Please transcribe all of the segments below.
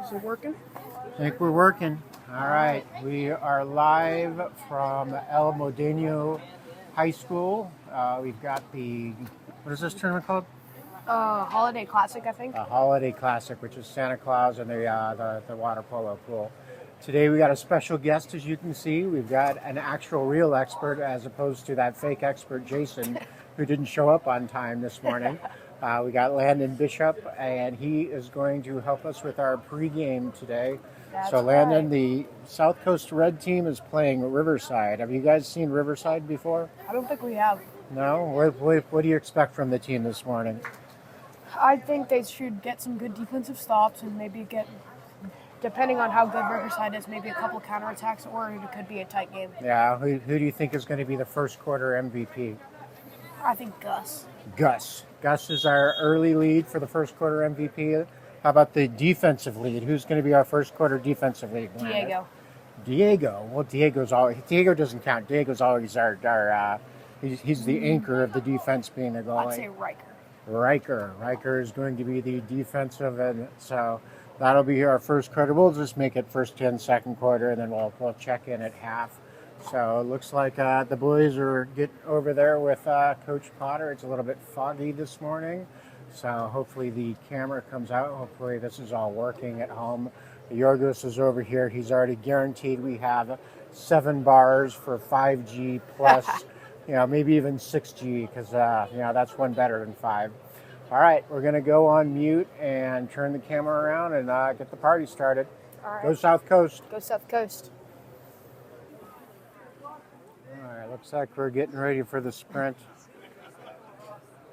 Is it working? I think we're working. All right, we are live from El Modeno High School. We've got what is this tournament called? Holiday Classic, I think. A Holiday Classic, which is Santa Claus and the water polo pool. Today we got a special guest, as you can see. We've got an actual real expert as opposed to that fake expert, Jason, who didn't show up on time this morning. We got Landon Bishop, and he is going to help us with our pregame today. That's So Landon, right. the South Coast Red team is playing Riverside. Have you guys seen Riverside before? I don't think we have. No? What do you expect from the team this morning? I think they should get some good defensive stops and maybe get, depending on how good Riverside is, maybe a couple counterattacks, or it could be a tight game. Yeah, who do you think is going to be the first quarter MVP? I think Gus. Gus. Gus is our early lead for the first quarter MVP. How about the defensive lead? Who's going to be our first quarter defensive lead? Diego. Diego. Well, Diego doesn't count. Diego's always he's the anchor of the defense, being the goalie. I'd say Riker. Riker is going to be the defensive, and so that'll be our first quarter. We'll just make it first 10, second quarter, and then we'll check in at half. So it looks like the boys are getting over there with Coach Potter. It's a little bit foggy this morning, so hopefully the camera comes out. Hopefully this is all working at home. Yorgos is over here. He's already guaranteed we have 7 bars for 5G plus, maybe even 6G, because that's one better than 5. All right, we're going to go on mute and turn the camera around and get the party started. All right. Go South Coast. Go South Coast. All right, looks like we're getting ready for the sprint.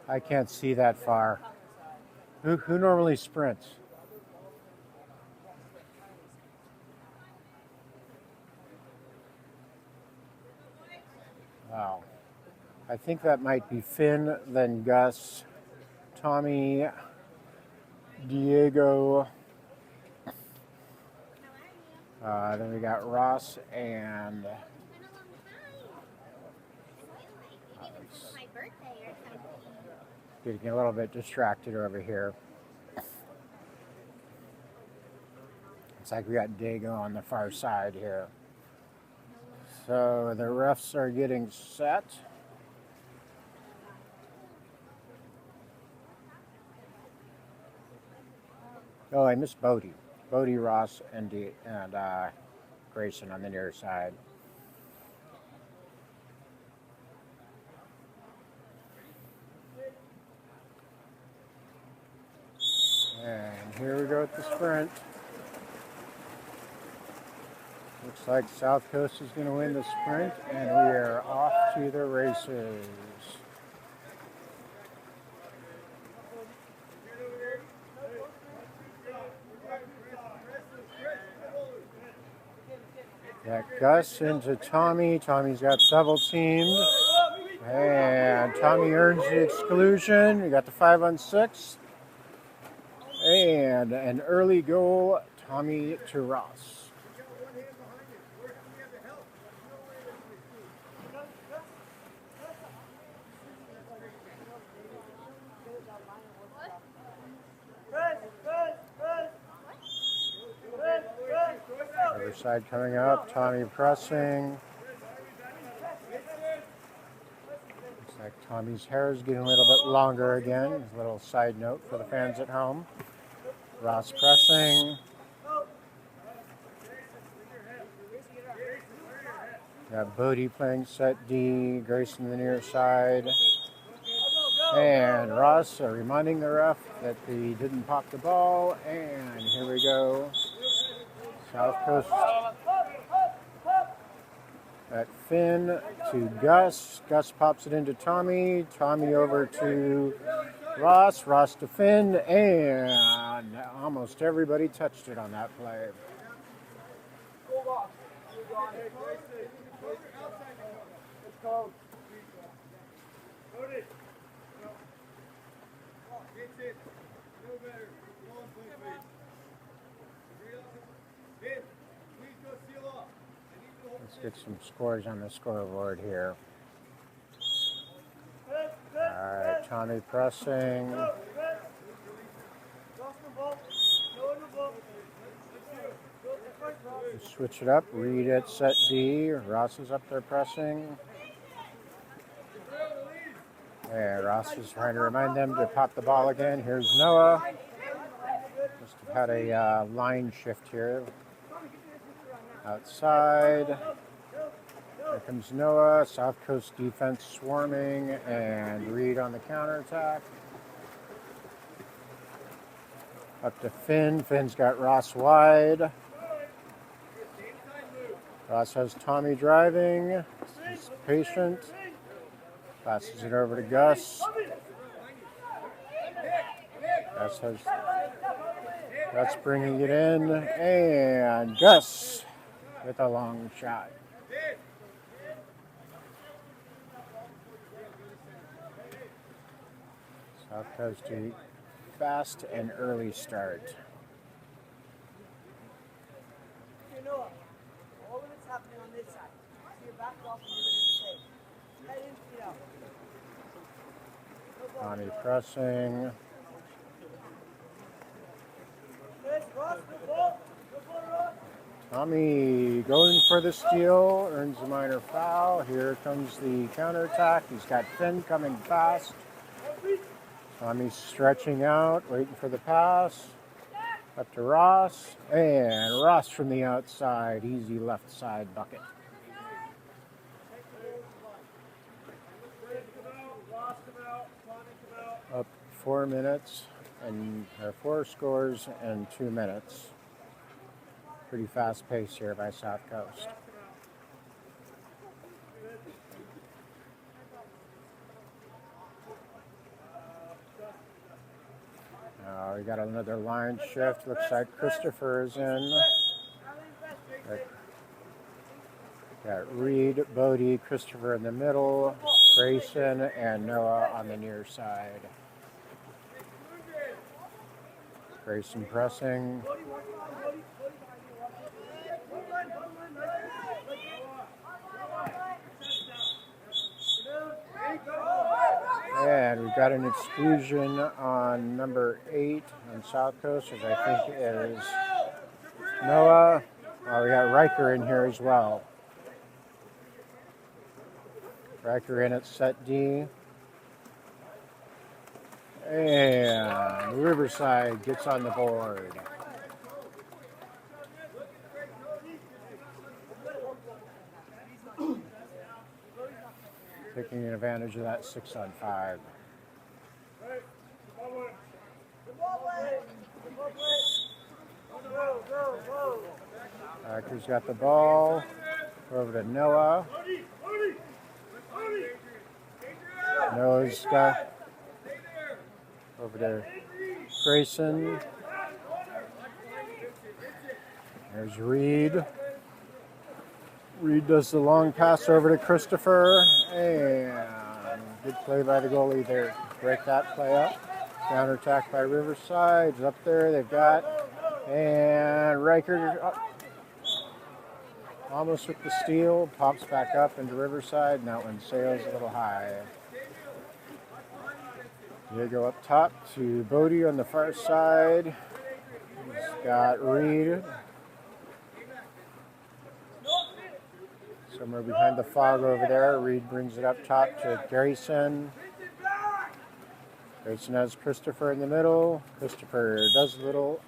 I can't see that far. Who normally sprints? Wow. I think that might be Finn, then Gus, Tommy, Diego. Then we got Ross and getting a little bit distracted over here. It's like we got Diego on the far side here. So the refs are getting set. Oh, I missed Bodie. Bodie, Ross, and Grayson on the near side. And here we go with the sprint. Looks like South Coast is going to win the sprint, and we are off to the races. Got Gus into Tommy. Tommy's got several teams. And Tommy earns the exclusion. We got the 5-on-6. And an early goal, Tommy to Ross. Riverside coming up, Tommy pressing. Looks like Tommy's hair is getting a little bit longer again. A little side note for the fans at home. Ross pressing. Got Bodie playing set D, Grayson the near side. And Ross reminding the ref that he didn't pop the ball. And here we go. South Coast at Finn to Gus. Gus pops it into Tommy. Tommy over to Ross. Ross to Finn. And almost everybody touched it on that play. Let's get some scores on the scoreboard here. All right, Tommy pressing. Switch it up. Reed at set D. Ross is up there pressing. And Ross is trying to remind them to pop the ball again. Here's Noah. Must have had a line shift here. Outside. Here comes Noah. South Coast defense swarming. And Reed on the counterattack. Up to Finn. Finn's got Ross wide. Ross has Tommy driving. He's patient. Passes it over to Gus. Gus bringing it in. And Gus with a long shot. South Coast to fast and early start. Happening on this side. So you're back off and you're going to head in, Tommy pressing. Tommy going for the steal, earns a minor foul. Here comes the counterattack. He's got Finn coming fast. Tommy's stretching out, waiting for the pass. Up to Ross, and Ross from the outside, easy left side bucket. Up 4 minutes, and 4 scores in 2 minutes. Pretty fast pace here by South Coast. We got another line shift. Looks like Christopher is in. Got Reed, Bodie, Christopher in the middle, Grayson, and Noah on the near side. Grayson pressing. And we've got an exclusion on number 8 on South Coast, which I think is Noah. We got Riker in here as well. Riker in at set D. And Riverside gets on the board. Taking advantage of that 6-on-5. Riker's got the ball. Over to Noah. Noah's got over to Grayson. There's Reed. Reed does the long pass over to Christopher, and good play by the goalie there. Break that play up. Counterattack by Riverside. Up there, they've got, and Riker almost with the steal, pops back up into Riverside, and that one sails a little high. Diego up top to Bodie on the far side. He's got Reed. Somewhere behind the fog over there. Reed brings it up top to Grayson. Grayson has Christopher in the middle. Christopher does a little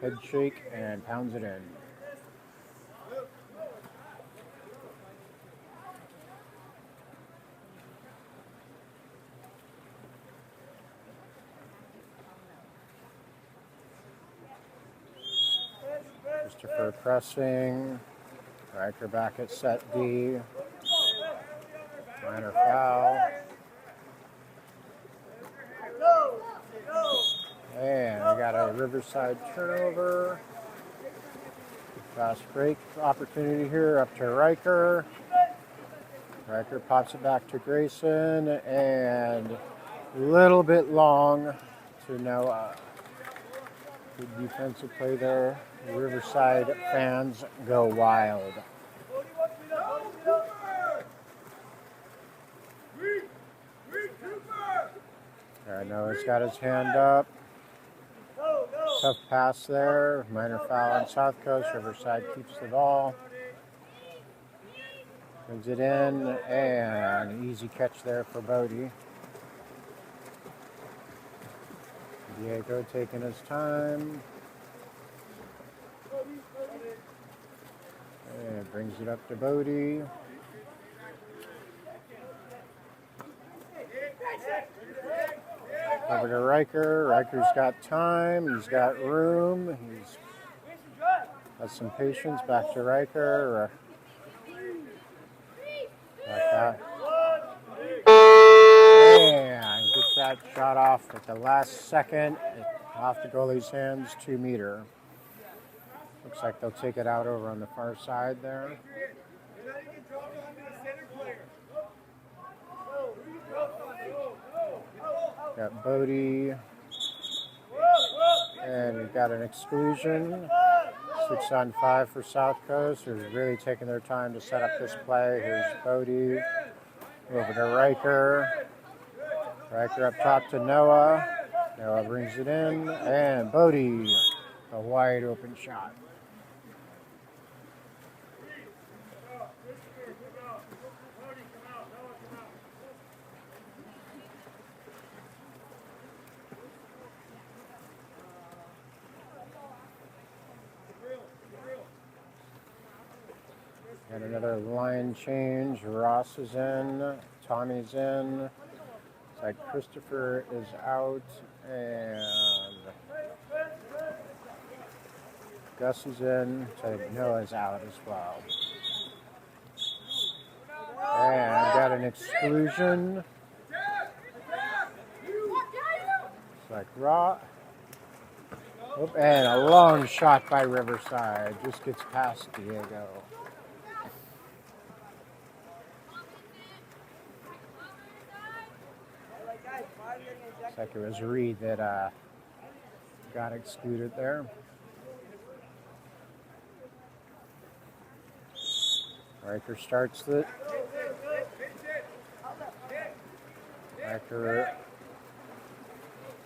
head shake and pounds it in. Christopher pressing. Riker back at set D. Minor foul. And we got a Riverside turnover. Fast break opportunity here up to Riker. Riker pops it back to Grayson, and a little bit long to Noah. Good defensive play there. The Riverside fans go wild. There, Noah's got his hand up. Tough pass there. Minor foul on South Coast. Riverside keeps the ball. Brings it in, and an easy catch there for Bodie. Diego taking his time. And brings it up to Bodie. Over to Riker. Riker's got time. He's got room. He's got some patience. Back to Riker. Like that. And gets that shot off at the last second. Off the goalie's hands, 2 meter. Looks like they'll take it out over on the far side there. Got Bodie. And we've got an exclusion. 6-on-5 for South Coast, who's really taking their time to set up this play. Here's Bodie. Over to Riker. Riker up top to Noah. Noah brings it in. And Bodie, a wide open shot. And another line change. Ross is in. Tommy's in. It's like Christopher is out. And Gus is in. So Noah's out as well. And got an exclusion. It's like Raw. And a long shot by Riverside. Just gets past Diego. Looks like it was Reed that got excluded there. Riker starts it. Riker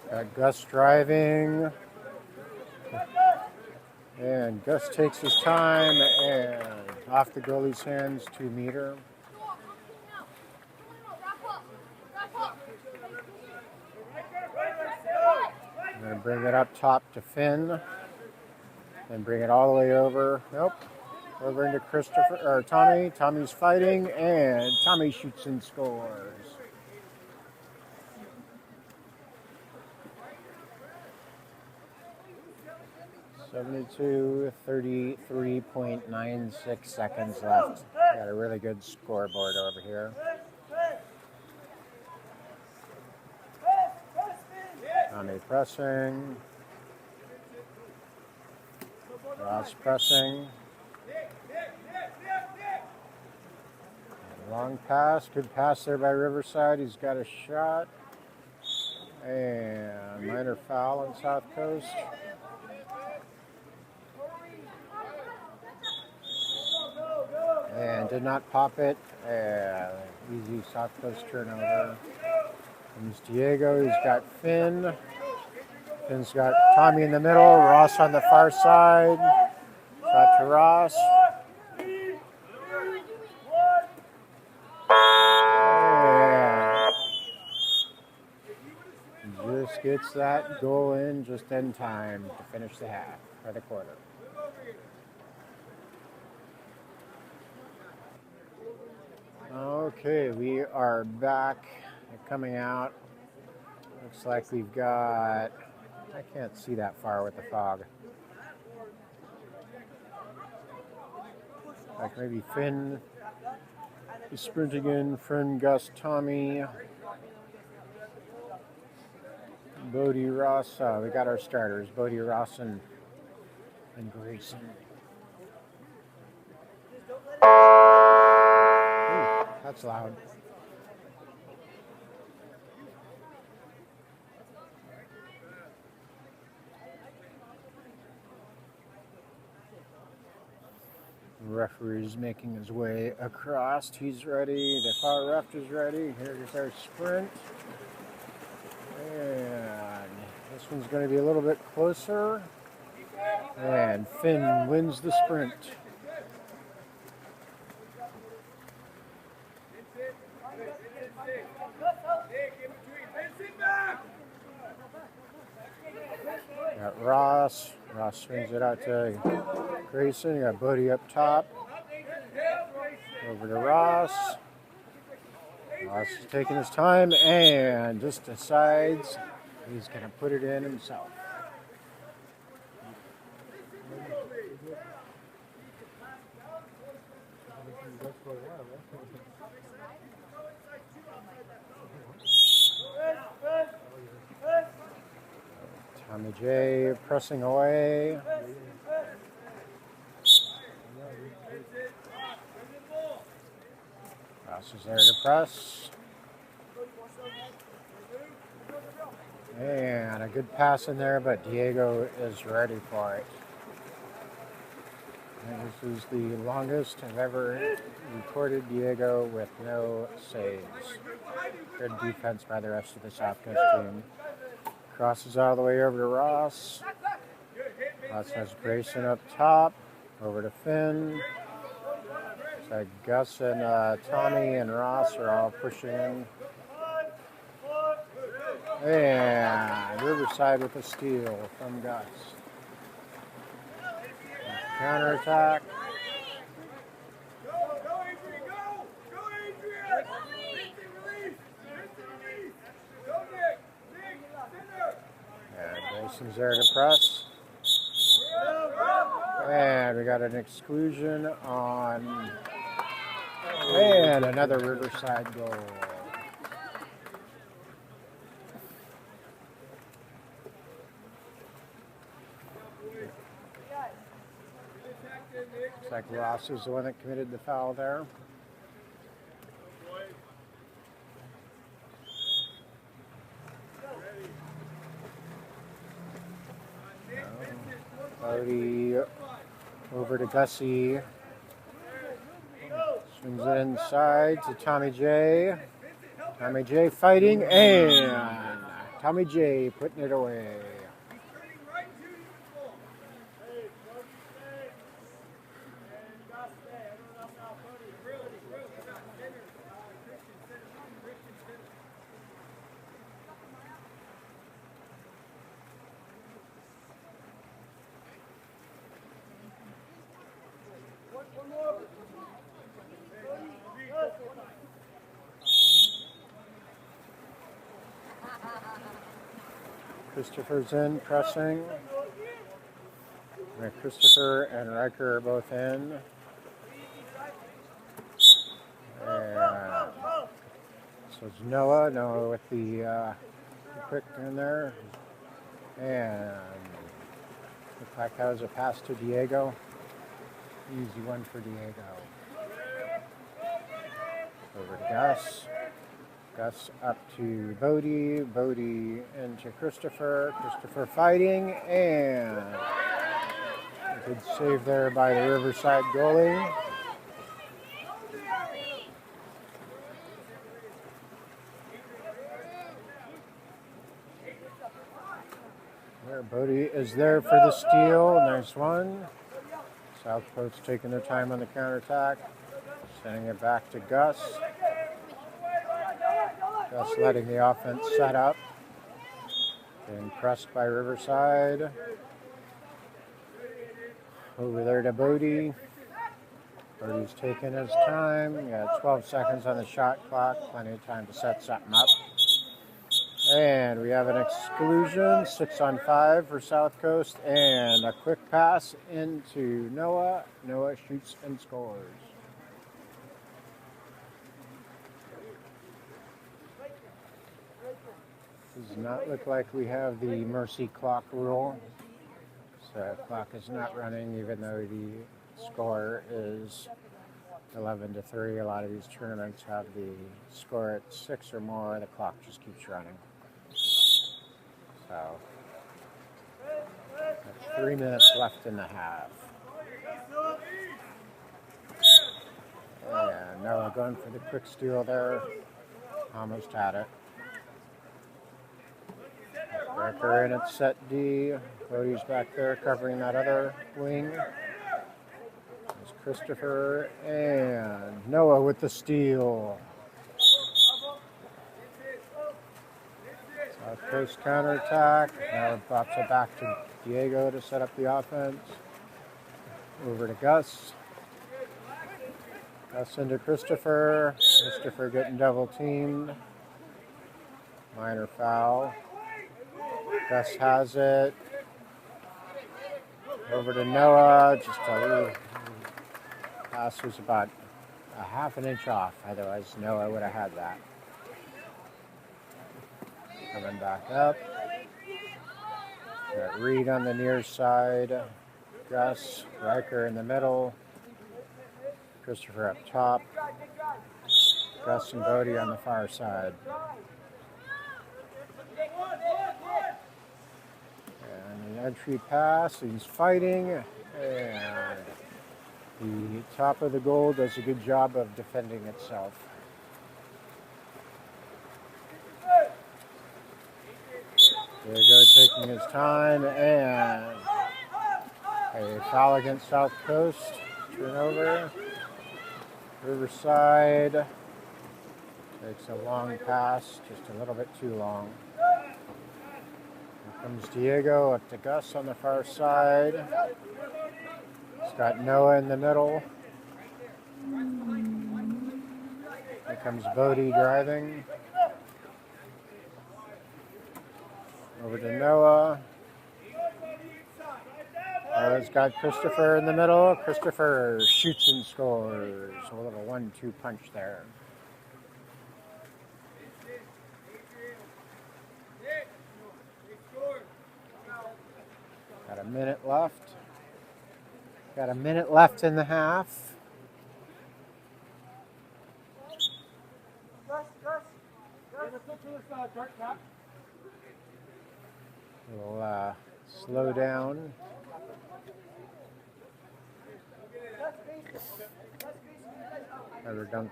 got Gus driving. And Gus takes his time and off the goalie's hands, 2 meter. I'm going to bring it up top to Finn. And bring it all the way over. Nope. Over into Christopher or Tommy. Tommy's fighting and Tommy shoots and scores. (72) 33.96 seconds left. Got a really good scoreboard over here. Tommy pressing. Ross pressing. Long pass. Good pass there by Riverside. He's got a shot. And minor foul on South Coast. And did not pop it. Easy South Coast turnover. Comes Diego. He's got Finn. Finn's got Tommy in the middle. Ross on the far side. Shot to Ross. And just gets that goal in just in time to finish the half or the quarter. Okay, we are back. Coming out. Looks like we've got, I can't see that far with the fog. Like maybe Finn is sprinting in, Finn, Gus, Tommy, Bodie, Ross. We got our starters, Bodie, Ross, and Grayson. Ooh, that's loud. The referee's making his way across. He's ready. The far left is ready. Here's our sprint. And this This one's going to be a little bit closer. And Finn wins the sprint. Got Ross. Ross swings it out to Grayson. You got Bodie up top. Over to Ross. Ross is taking his time and just decides he's going to put it in himself. Tommy J pressing away. Ross is there to press. And a good pass in there, but Diego is ready for it. And this is the longest I've ever recorded Diego with no saves. Good defense by the rest of the South Coast team. Crosses all the way over to Ross. Ross has Grayson up top. Over to Finn. So Gus and Tommy and Ross are all pushing in. And Riverside with a steal from Gus. Counterattack. And Grayson's there to press. And we got an exclusion on. And another Riverside goal. Looks like Ross is the one that committed the foul there. Bodie over to Gussie. Swings it inside to Tommy J. Tommy J fighting, and Tommy J putting it away. Christopher's in, pressing. And Christopher and Riker are both in. And so it's Noah. Noah with the quick in there. And looks like that was a pass to Diego. Easy one for Diego. Over to Gus. Gus up to Bodie. Bodie into Christopher. Christopher fighting, and a good save there by the Riverside goalie. There, Bodie is there for the steal. Nice one. South Coast taking their time on the counterattack. Sending it back to Gus. Gus letting the offense set up. Being pressed by Riverside. Over there to Bodie. Bodie's taking his time. Got 12 seconds on the shot clock. Plenty of time to set something up. And we have an exclusion, 6 on 5 for South Coast. And a quick pass into Noah. Noah shoots and scores. Does not look like we have the mercy clock rule. So the clock is not running even though the score is 11-3. A lot of these tournaments have the score at 6 or more. The clock just keeps running. So 3 minutes left in the half. And Noah going for the quick steal there. Almost had it. Riker in at set D. Cody's back there covering that other wing. There's Christopher and Noah with the steal. South Coast counterattack. Now it drops it back to Diego to set up the offense. Over to Gus. Gus into Christopher. Christopher getting double teamed. Minor foul. Gus has it. Over to Noah. Just a little pass was about a half an inch off. Otherwise, Noah would have had that. Coming back up. Got Reed on the near side. Gus, Riker in the middle. Christopher up top. Gus and Bodie on the far side. And the entry pass, he's fighting. And the top of the goal does a good job of defending itself. Diego taking his time, and a foul against South Coast. Turnover. Riverside takes a long pass, just a little bit too long. Here comes Diego up to Gus on the far side. He's got Noah in the middle. Here comes Bodie driving. Over to Noah. Noah's got Christopher in the middle. Christopher shoots and scores. A little 1-2 punch there. Got a minute left. Got a minute left in the half. We'll slow down. Don't.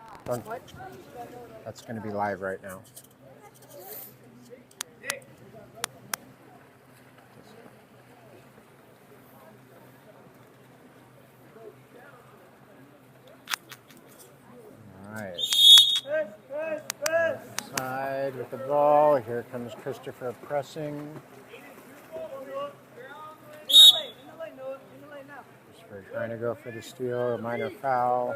That's going to be live right now. All right. Side with the ball. Here comes Christopher pressing. Christopher trying to go for the steal. A minor foul.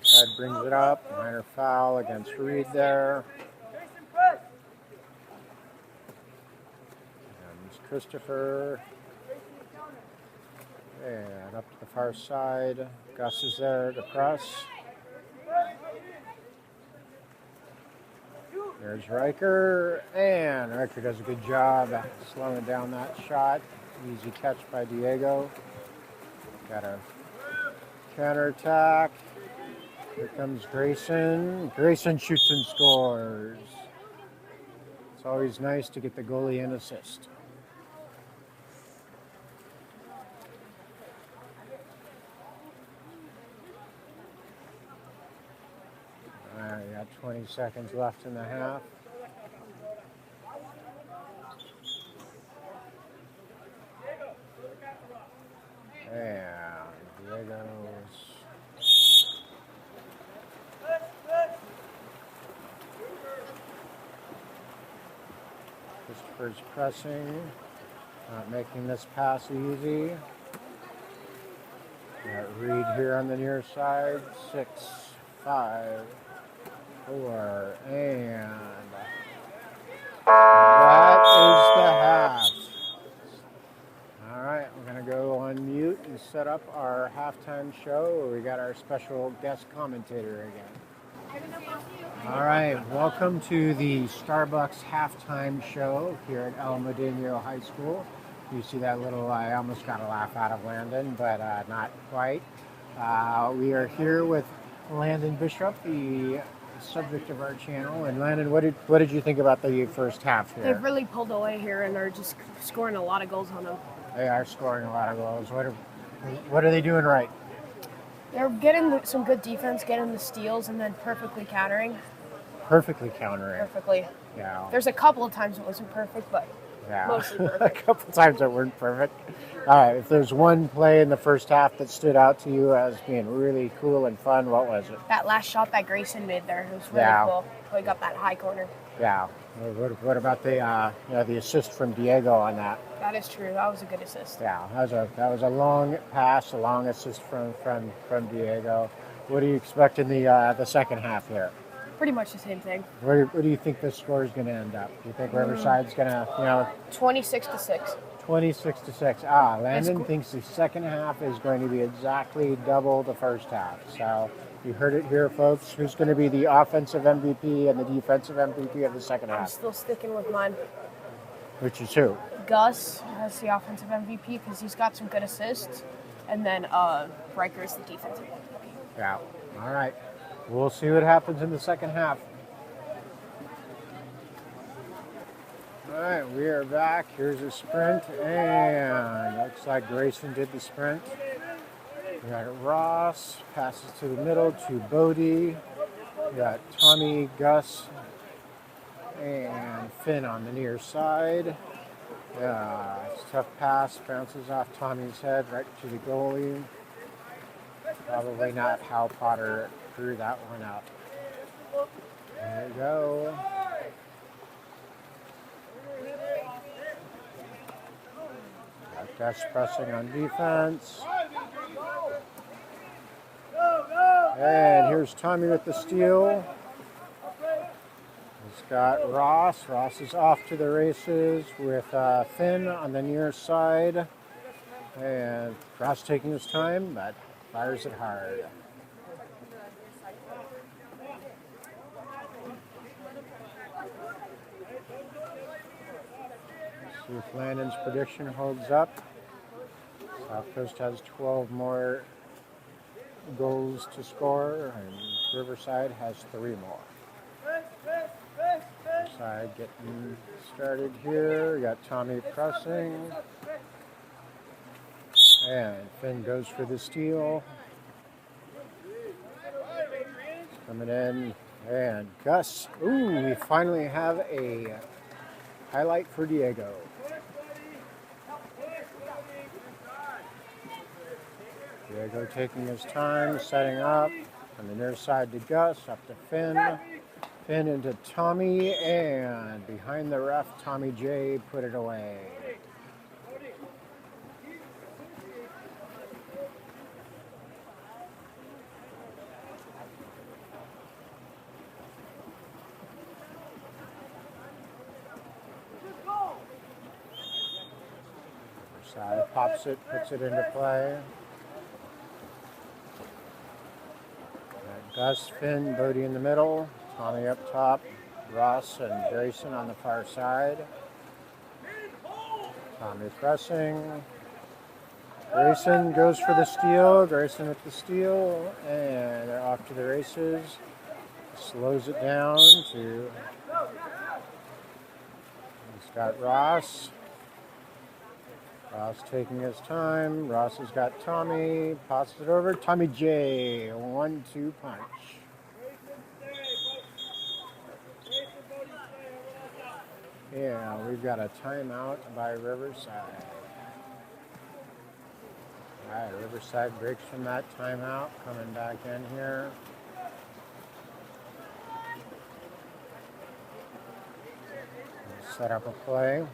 Side brings it up. Minor foul against Reed there. And Christopher. And up to the far side. Gus is there to press. There's Riker. And Riker does a good job at slowing down that shot. Easy catch by Diego. Got a counterattack. Here comes Grayson. Grayson shoots and scores. It's always nice to get the goalie an assist. All right, we got 20 seconds left in the half. And Diego's Christopher's pressing, not making this pass easy. Got Reed here on the near side. 6, 5, 4, and that is the half. All right, we're going to go on mute and set up our halftime show where we got our special guest commentator again. All right, welcome to the Starbucks halftime show here at El Modeno High School. You see that little, I almost got a laugh out of Landon, but not quite. We are here with Landon Bishop, the subject of our channel. And Landon, what did you think about the first half here? They've really pulled away here and are just scoring a lot of goals on them. They are scoring a lot of goals. What are they doing right? They're getting some good defense, getting the steals, and then perfectly countering. perfectly countering. perfectly. Yeah. There's a couple of times it wasn't perfect, but Yeah. mostly A perfect. couple times that weren't perfect. All right. If there's one play in the first half that stood out to you as being really cool and fun, what was it? That last shot that Grayson made there was really Yeah. cool. He got that high corner. Yeah. What about the assist from Diego on that? That is true. That was a good assist. Yeah, that was a long pass, a long assist from Diego. What do you expect in the second half here? Pretty much the same thing. Where do you think this score is going to end up? Do you think Riverside's going to 26-6. 26-6? Landon cool. thinks the second half is going to be exactly double the first half. So you heard it here, folks. Who's going to be the offensive MVP and the defensive MVP of the second I'm half? still sticking with mine. Which is who? Gus has the offensive MVP because he's got some good assists, and then Riker's the defensive MVP. Yeah. All right. We'll see what happens in the second half. All right, we are back. Here's a sprint, and looks like Grayson did the sprint. We got Ross, passes to the middle to Bodie. We got Tommy, Gus, and Finn on the near side. It's a tough pass, bounces off Tommy's head right to the goalie. Probably not how Potter drew that one up. There you go. Got Gus pressing on defense. And here's Tommy with the steal. He's got Ross. Ross is off to the races with Finn on the near side. And Ross taking his time, but fires it hard. See if Landon's prediction holds up. South Coast has 12 more goals to score, and Riverside has 3 more. Riverside getting started here. We got Tommy pressing. And Finn goes for the steal. Coming in. And Gus. Ooh, we finally have a highlight for Diego. Diego taking his time, setting up. From the near side to Gus, up to Finn. Finn into Tommy, and behind the ref, Tommy J put it away. Side pops it, puts it into play. Gus, Finn, Bodie in the middle, Tommy up top, Ross and Grayson on the far side. Tommy pressing. Grayson goes for the steal. Grayson with the steal, and they're off to the races. Slows it down to. He's got Ross. Ross taking his time. Ross has got Tommy. Passes it over. Tommy J. 1-2 punch. Yeah, we've got a timeout by Riverside. All right, Riverside breaks from that timeout. Coming back in here. Set up a play.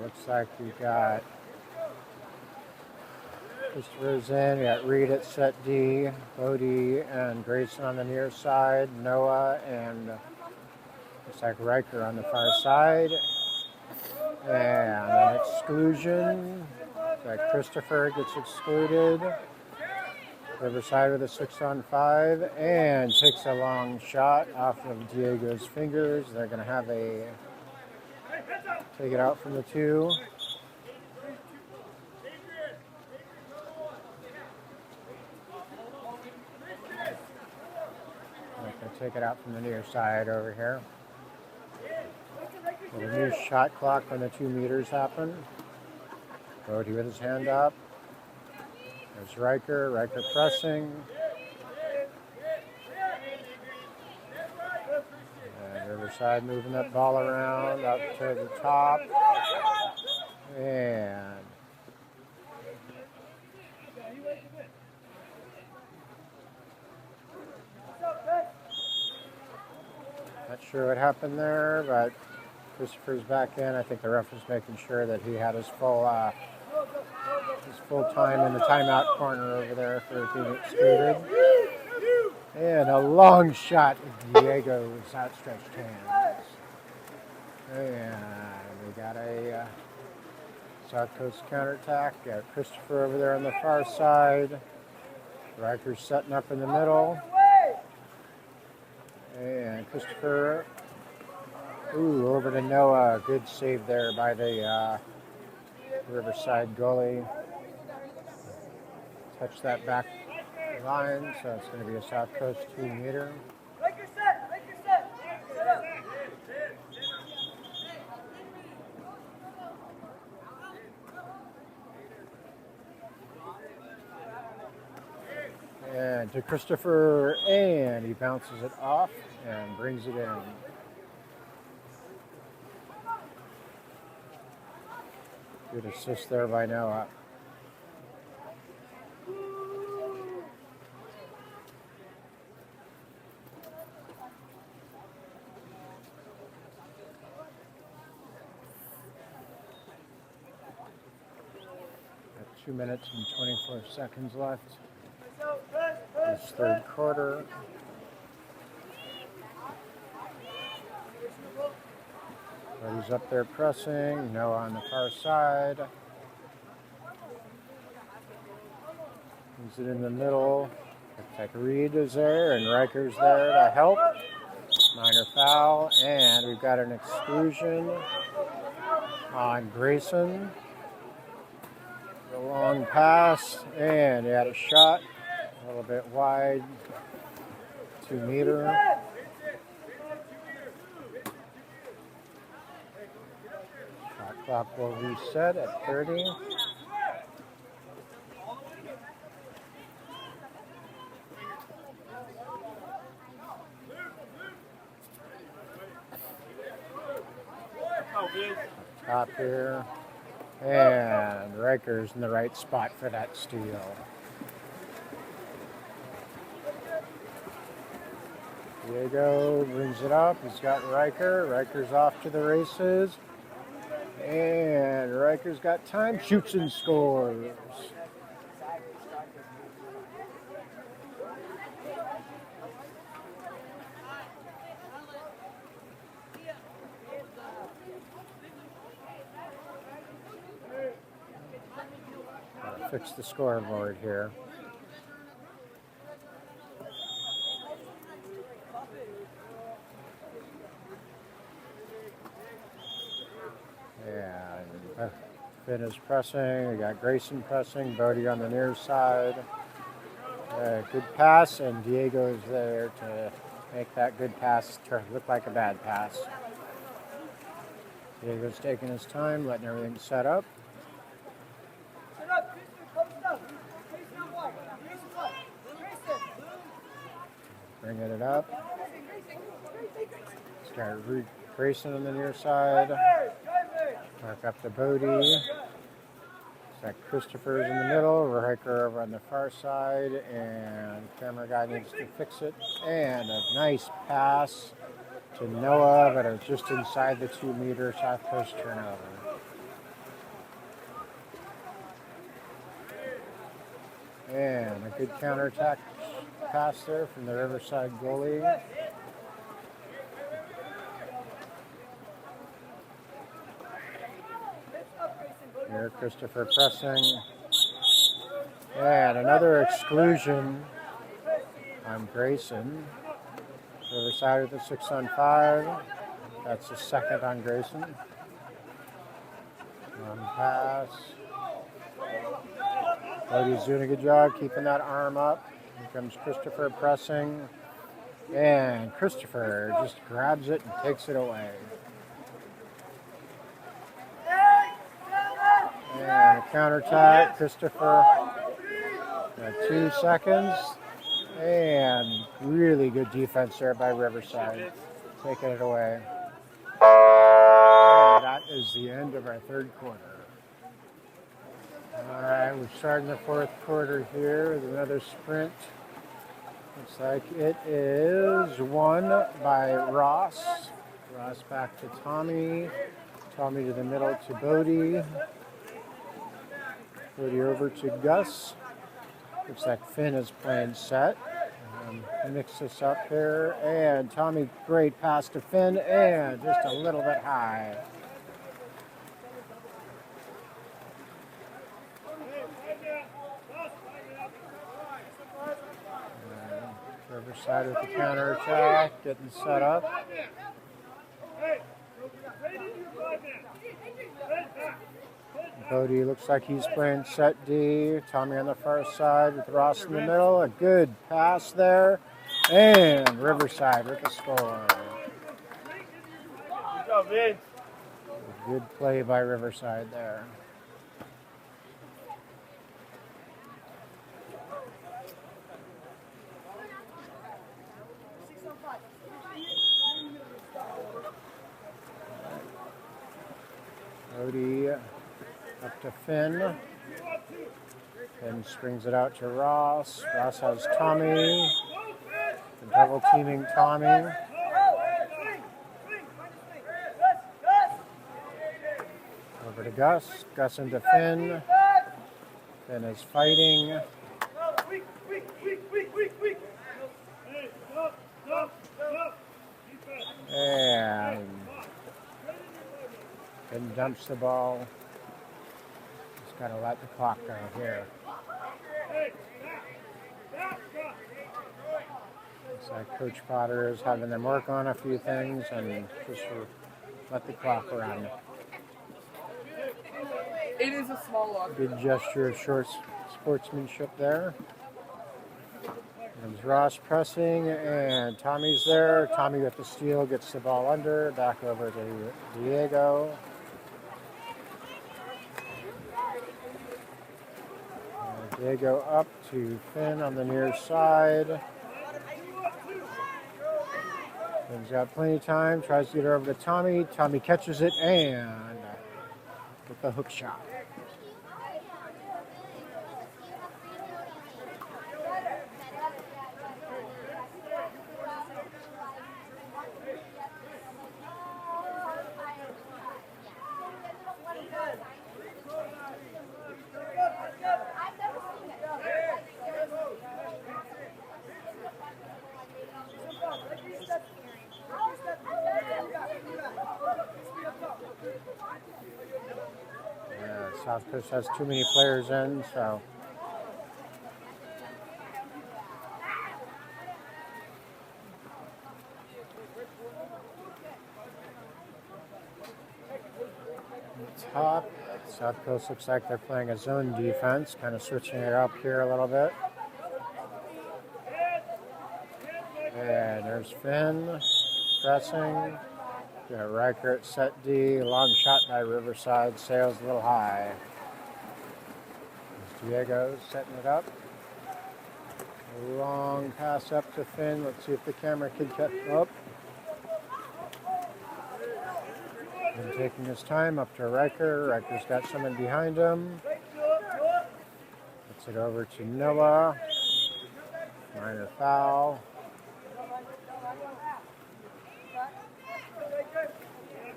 Looks like we got Christopher's in. We got Reed at set D, Bodie and Grayson on the near side, Noah and looks like Riker on the far side. And an exclusion. Looks like Christopher gets excluded. Riverside with a 6-on-5 and takes a long shot off of Diego's fingers. They're going to have a take it out from the 2. They're going to take it out from the near side over here. With a new shot clock when the 2 meters happen. Bodie with his hand up. There's Riker. Riker pressing. And Riverside moving that ball around up to the top. And not sure what happened there, but Christopher's back in. I think the ref was making sure that he had his full time in the timeout corner over there for being excluded. And a long shot with Diego's outstretched hands. And we got a South Coast counterattack. Got Christopher over there on the far side. Riker's setting up in the middle. And Christopher, over to Noah. Good save there by the Riverside goalie. Touch that back line, so it's going to be a South Coast 2 meter. Make your set. Set up. And to Christopher, and he bounces it off and brings it in. Good assist there by Noah. Got 2 minutes and 24 seconds left. This third quarter. He's up there pressing. Noah on the far side. He's it in the middle. Looks like Reed is there and Riker's there to help. Minor foul, and we've got an exclusion on Grayson. A long pass, and he had a shot. A little bit wide. 2 meter. Shot clock will reset at 30. Top here. And Riker's in the right spot for that steal. Diego brings it up. He's got Riker. Riker's off to the races. And Riker's got time. Shoots and scores. Fix the scoreboard here. And Finn is pressing. We got Grayson pressing. Bodie on the near side. Good pass, and Diego is there to make that good pass look like a bad pass. Diego's taking his time, letting everything set up. Bringing it up. Start Grayson on the near side. Back up to Bodie. Got Christopher's in the middle. Riker over on the far side. And camera guy needs to fix it. And a nice pass to Noah, but it's just inside the 2 meter South Coast turnover. And a good counterattack pass there from the Riverside goalie. Here, Christopher pressing. And another exclusion on Grayson. Riverside with a 6-on-5. That's the second on Grayson. One pass. Bodie's doing a good job keeping that arm up. Here comes Christopher pressing. And Christopher just grabs it and takes it away. counterattack. Christopher, 2 seconds. And really good defense there by Riverside, taking it away. And that is the end of our third quarter. All right, we're starting the fourth quarter here with another sprint. Looks like it is won by Ross. Ross back to Tommy. Tommy to the middle to Bodie. Bodie over to Gus. Looks like Finn is playing set. Mix this up here. And Tommy, great pass to Finn. And just a little bit high. Riverside with the counterattack, getting set up. Bodie looks like he's playing set D. Tommy on the far side with Ross in the middle. A good pass there. And Riverside with the score. A good play by Riverside there. Bodie up to Finn. Finn springs it out to Ross. Ross has Tommy. Double teaming Tommy. Over to Gus. Gus into Finn. Finn is fighting. And Finn dumps the ball. Just got to let the clock go here. Looks like Coach Potter is having them work on a few things and just let the clock run. It is a small lock. Good gesture of short sportsmanship there. There's Ross pressing, and Tommy's there. Tommy with the steal, gets the ball under, back over to Diego. Diego up to Finn on the near side. Finn's got plenty of time, tries to get her over to Tommy. Tommy catches it and with the hook shot. South Coast has too many players in, so top. South Coast looks like they're playing a zone defense, kind of switching it up here a little bit. And there's Finn pressing. Got Riker at set D. Long shot by Riverside. Sails a little high. There's Diego setting it up. Long pass up to Finn. Let's see if the camera can catch up. And taking his time up to Riker. Riker's got someone behind him. Puts it over to Noah. Minor foul.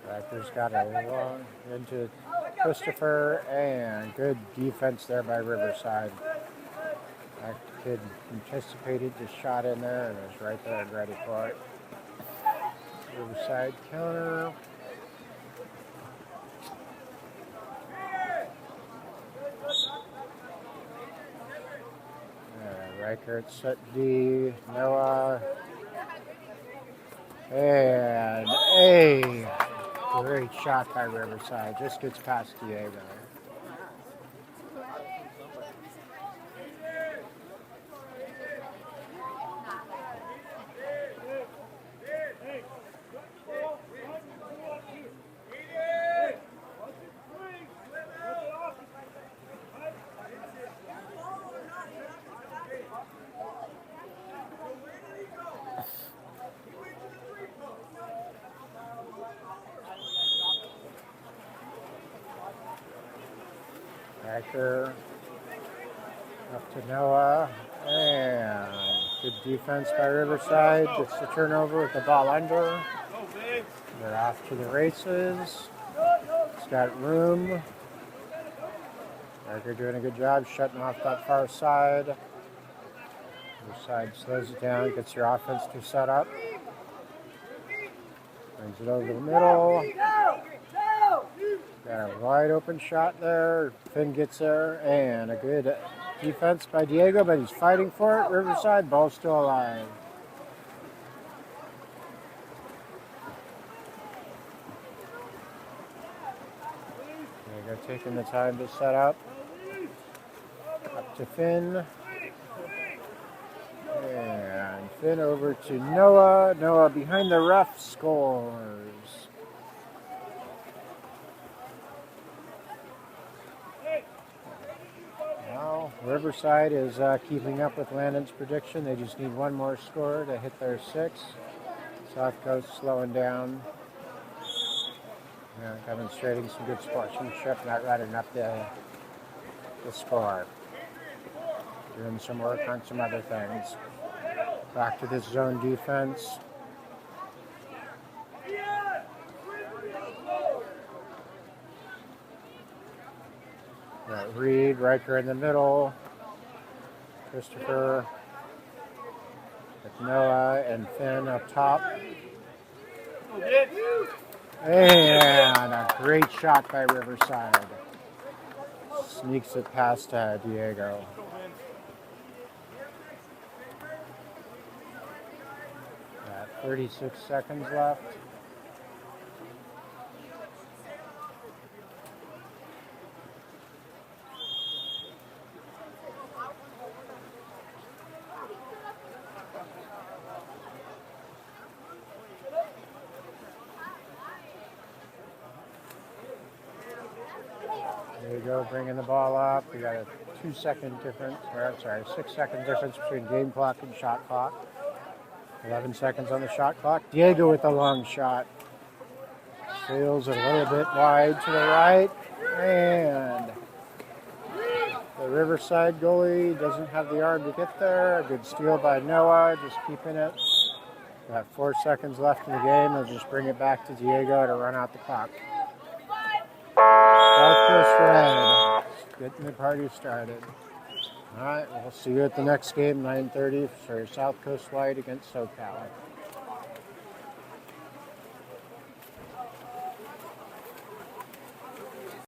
Riker's got a long into Christopher, and good defense there by Riverside. That kid anticipated the shot in there and was right there and ready for it. Riverside counter. Riker at set D. Noah. And a great shot by Riverside. Just gets past Diego. Riker up to Noah. And good defense by Riverside. Gets the turnover with the ball under. They're off to the races. It's got room. Riker doing a good job shutting off that far side. Riverside slows it down, gets your offense to set up. Brings it over the middle. Got a wide open shot there. Finn gets there, and a good defense by Diego, but he's fighting for it. Riverside, ball still alive. Diego taking the time to set up. Up to Finn. And Finn over to Noah. Noah behind the ref scores. Now, Riverside is keeping up with Landon's prediction. They just need one more score to hit their 6. South Coast slowing down. Demonstrating some good sportsmanship, not running up the score. Doing some work on some other things. Back to this zone defense. Got Reed, Riker in the middle. Christopher with Noah and Finn up top. And a great shot by Riverside. Sneaks it past Diego. Got 36 seconds left. There you go, bringing the ball up. We got a 2-second difference, or I'm sorry, 6-second difference between game clock and shot clock. 11 seconds on the shot clock. Diego with a long shot. Sails it a little bit wide to the right. And the Riverside goalie doesn't have the arm to get there. A good steal by Noah, just keeping it. Got 4 seconds left in the game. They'll just bring it back to Diego to run out the clock. South Coast Red, getting the party started. All right, we'll see you at the next game, 9:30 for South Coast White against SoCal.